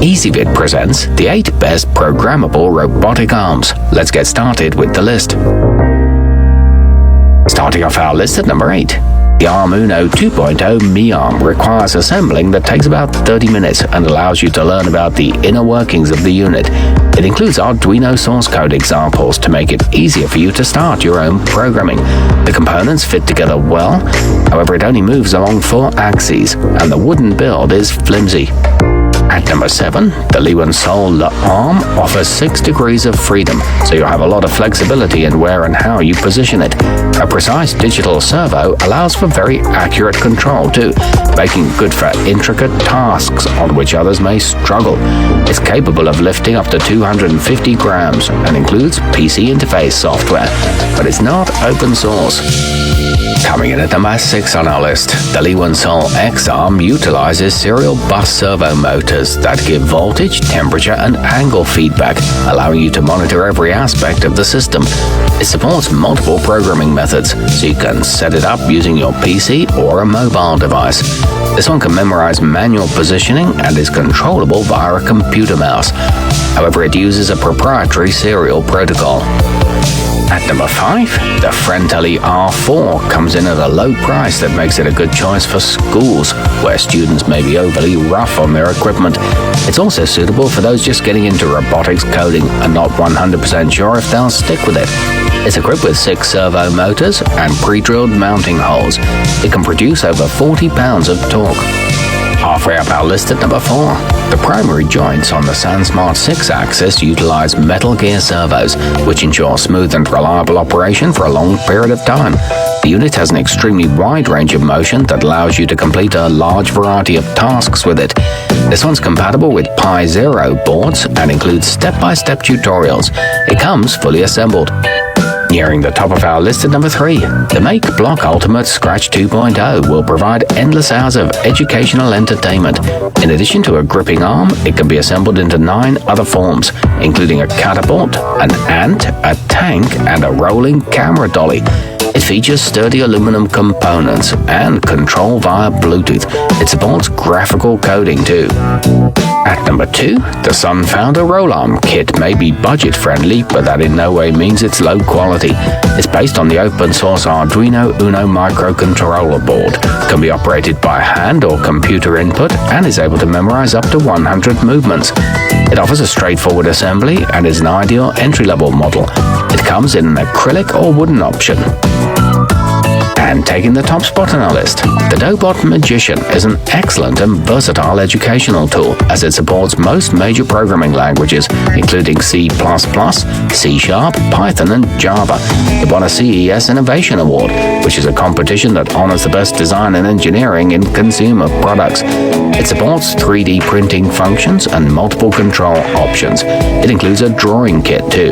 EasyVid presents the 8 best programmable robotic arms. Let's get started with the list. Starting off our list at number 8. The Arm Uno 2.0 Mi Arm requires assembling that takes about 30 minutes and allows you to learn about the inner workings of the unit. It includes Arduino source code examples to make it easier for you to start your own programming. The components fit together well, however it only moves along 4 axes, and the wooden build is flimsy. At number 7, the Liwensol Arm offers 6 degrees of freedom, so you'll have a lot of flexibility in where and how you position it. A precise digital servo allows for very accurate control too, making it good for intricate tasks on which others may struggle. It's capable of lifting up to 250 grams and includes PC interface software, but it's not open source. Coming in at number 6 on our list, the Liwensol xArm utilizes serial bus servo motors that give voltage, temperature, and angle feedback, allowing you to monitor every aspect of the system. It supports multiple programming methods, so you can set it up using your PC or a mobile device. This one can memorize manual positioning and is controllable via a computer mouse. However, it uses a proprietary serial protocol. At number 5, the Frentele R4 comes in at a low price that makes it a good choice for schools, where students may be overly rough on their equipment. It's also suitable for those just getting into robotics coding and not 100% sure if they'll stick with it. It's equipped with 6 servo motors and pre-drilled mounting holes. It can produce over 40 pounds of torque. Halfway up our list at number 4, the primary joints on the SandSmart 6-axis utilize metal gear servos, which ensure smooth and reliable operation for a long period of time. The unit has an extremely wide range of motion that allows you to complete a large variety of tasks with it. This one's compatible with Pi Zero boards and includes step-by-step tutorials. It comes fully assembled. Nearing the top of our list at number 3, the Make Block Ultimate Scratch 2.0 will provide endless hours of educational entertainment. In addition to a gripping arm, it can be assembled into 9 other forms, including a catapult, an ant, a tank, and a rolling camera dolly. It features sturdy aluminum components and control via Bluetooth. It supports graphical coding too. At number 2, the Sunfounder Roll-Arm Kit may be budget-friendly, but that in no way means it's low quality. It's based on the open-source Arduino Uno microcontroller board, can be operated by hand or computer input, and is able to memorize up to 100 movements. It offers a straightforward assembly and is an ideal entry-level model. It comes in an acrylic or wooden option. And taking the top spot on our list, the Dobot Magician is an excellent and versatile educational tool as it supports most major programming languages, including C++, C#, Python, and Java. It won a CES Innovation Award, which is a competition that honors the best design and engineering in consumer products. It supports 3D printing functions and multiple control options. It includes a drawing kit too.